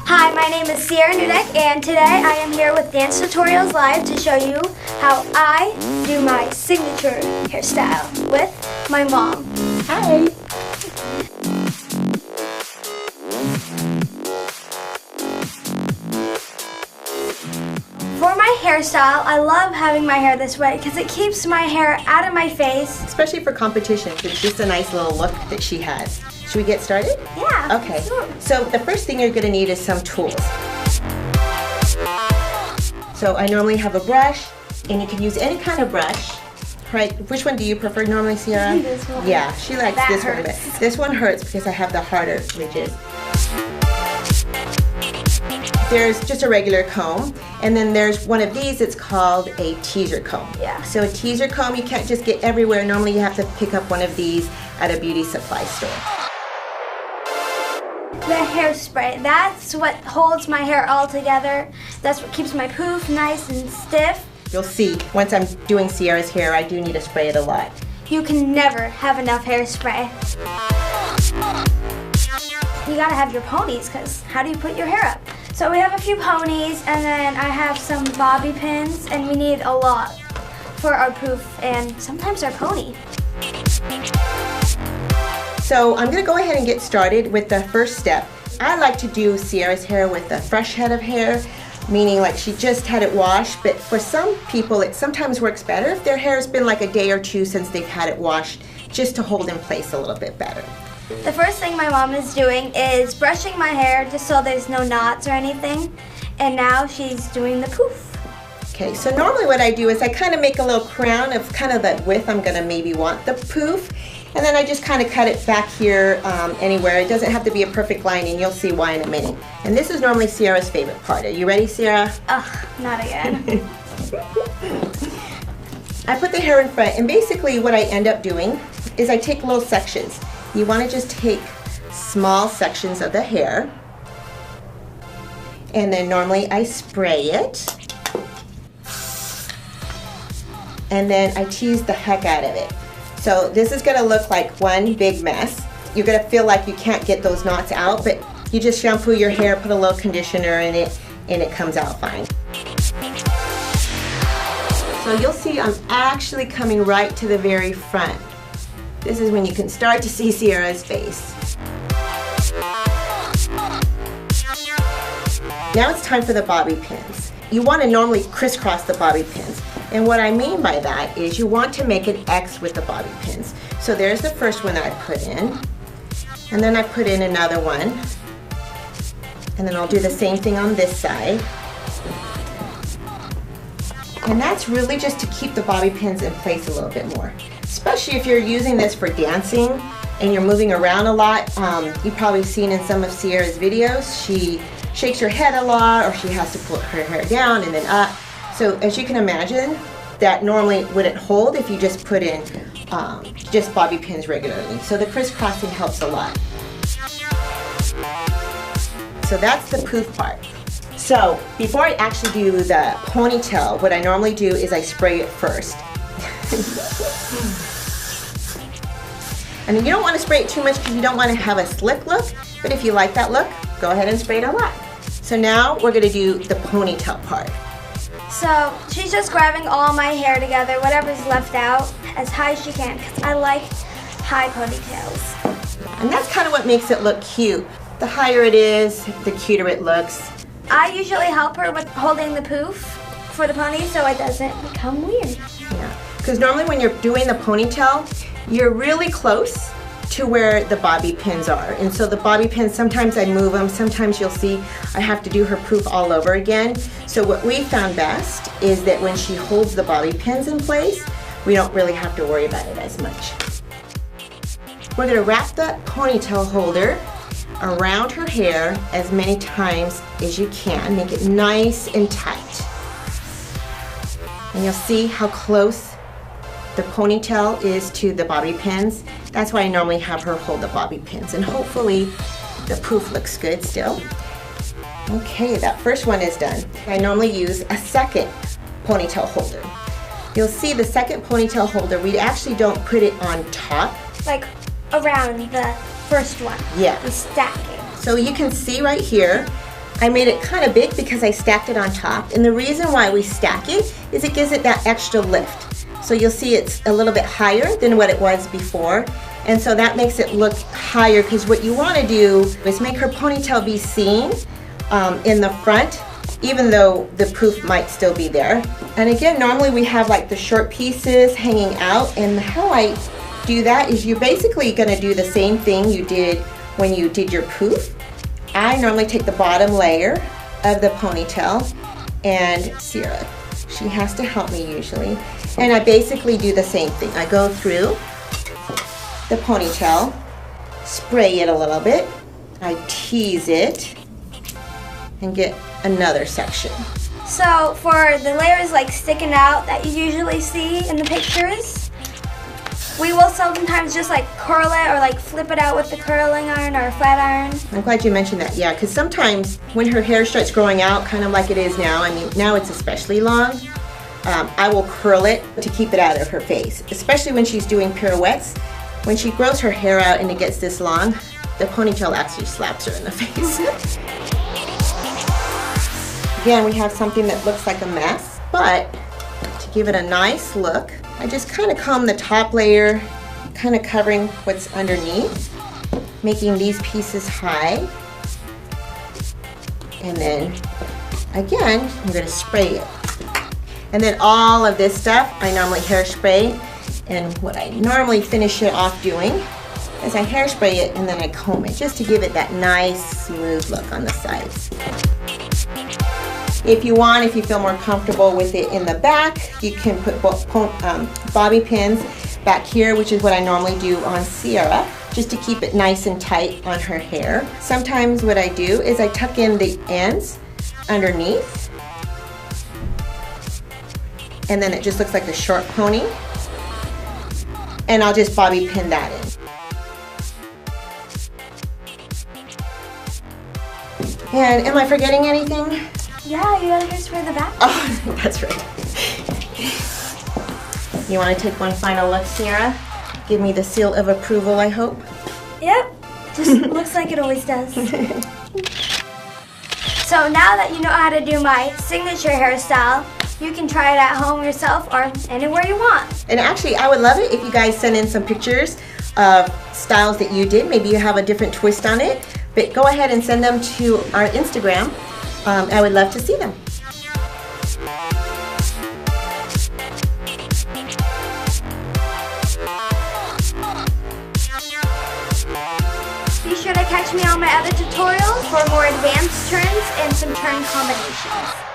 Hi, my name is Sierra Neudeck, and today I am here with Dance Tutorials Live to show you how I do my signature hairstyle with my mom. Hi! For my hairstyle, I love having my hair this way because it keeps my hair out of my face. Especially for competition, it's just a nice little look that she has. Should we get started? Yeah. Okay. Sure. So the first thing you're going to need is some tools. So I normally have a brush, and you can use any kind of brush. Right? Which one do you prefer normally, Sierra? This one. Yeah, she likes That this hurts. one, but this one hurts because I have the harder ridges. There's just a regular comb, and then there's one of these. It's called a teaser comb. Yeah. So a teaser comb you can't just get everywhere. Normally you have to pick up one of these at a beauty supply store. The hairspray, that's what holds my hair all together. That's what keeps my poof nice and stiff. You'll see, once I'm doing Sierra's hair, I do need to spray it a lot. You can never have enough hairspray. You gotta have your ponies, because how do you put your hair up? So we have a few ponies, and then I have some bobby pins, and we need a lot for our poof and sometimes our pony. So I'm gonna go ahead and get started with the first step. I like to do Sierra's hair with a fresh head of hair, meaning like she just had it washed, but for some people it sometimes works better if their hair's been like a day or two since they've had it washed, just to hold in place a little bit better. The first thing my mom is doing is brushing my hair just so there's no knots or anything, and now she's doing the poof. Okay, so normally what I do is I kind of make a little crown of kind of the width I'm gonna maybe want the poof, and then I just kind of cut it back here anywhere. It doesn't have to be a perfect line, and you'll see why in a minute. And this is normally Sierra's favorite part. Are you ready, Sierra? Ugh, not again. I put the hair in front, and basically what I end up doing is I take little sections. You want to just take small sections of the hair, and then normally I spray it, and then I tease the heck out of it. So this is going to look like one big mess. You're going to feel like you can't get those knots out, but you just shampoo your hair, put a little conditioner in it, and it comes out fine. So you'll see I'm actually coming right to the very front. This is when you can start to see Sierra's face. Now it's time for the bobby pins. You want to normally crisscross the bobby pins. And what I mean by that is you want to make an X with the bobby pins. So there's the first one that I put in. And then I put in another one. And then I'll do the same thing on this side. And that's really just to keep the bobby pins in place a little bit more. Especially if you're using this for dancing and you're moving around a lot. You've probably seen in some of Sierra's videos, she shakes her head a lot, or she has to put her hair down and then up. So as you can imagine, that normally wouldn't hold if you just put in just bobby pins regularly. So the crisscrossing helps a lot. So that's the poof part. So before I actually do the ponytail, what I normally do is I spray it first. I mean, you don't want to spray it too much because you don't want to have a slick look, but if you like that look, go ahead and spray it a lot. So now we're going to do the ponytail part. So she's just grabbing all my hair together, whatever's left out, as high as she can, because I like high ponytails. And that's kind of what makes it look cute. The higher it is, the cuter it looks. I usually help her with holding the poof for the pony so it doesn't become weird. Yeah, because normally when you're doing the ponytail, you're really close to where the bobby pins are. And so the bobby pins, sometimes I move them, sometimes you'll see I have to do her poof all over again. So what we found best is that when she holds the bobby pins in place, we don't really have to worry about it as much. We're gonna wrap the ponytail holder around her hair as many times as you can. Make it nice and tight. And you'll see how close the ponytail is to the bobby pins. That's why I normally have her hold the bobby pins, and hopefully the poof looks good still. Okay, that first one is done. I normally use a second ponytail holder. You'll see the second ponytail holder, we actually don't put it on top. Like around the first one. Yeah. The stacking. So you can see right here, I made it kind of big because I stacked it on top. And the reason why we stack it is it gives it that extra lift. So you'll see it's a little bit higher than what it was before. And so that makes it look higher, because what you want to do is make her ponytail be seen in the front, even though the poof might still be there. And again, normally we have like the short pieces hanging out, and how I do that is you're basically going to do the same thing you did when you did your poof. I normally take the bottom layer of the ponytail, and Sierra, she has to help me usually, and I basically do the same thing. I go through the ponytail, spray it a little bit, I tease it, and get another section. So for the layers like sticking out that you usually see in the pictures, we will sometimes just like curl it or like flip it out with the curling iron or flat iron. I'm glad you mentioned that, yeah, because sometimes when her hair starts growing out, kind of like it is now, I mean, now it's especially long, I will curl it to keep it out of her face, especially when she's doing pirouettes. When she grows her hair out and it gets this long, the ponytail actually slaps her in the face. Again, we have something that looks like a mess, but to give it a nice look, I just kind of comb the top layer, kind of covering what's underneath, making these pieces high. And then, again, I'm going to spray it. And then all of this stuff, I normally hairspray. And what I normally finish it off doing is I hairspray it and then I comb it, just to give it that nice, smooth look on the sides. If you want, if you feel more comfortable with it in the back, you can put bobby pins back here, which is what I normally do on Sierra, just to keep it nice and tight on her hair. Sometimes what I do is I tuck in the ends underneath, and then it just looks like a short pony, and I'll just bobby pin that in. And am I forgetting anything? Yeah, you gotta hairspray the back. Oh, that's right. You want to take one final look, Sierra? Give me the seal of approval, I hope. Yep, just looks like it always does. So now that you know how to do my signature hairstyle, you can try it at home yourself or anywhere you want. And actually, I would love it if you guys send in some pictures of styles that you did. Maybe you have a different twist on it, but go ahead and send them to our Instagram. I would love to see them. Be sure to catch me on my other tutorials for more advanced turns and some turn combinations.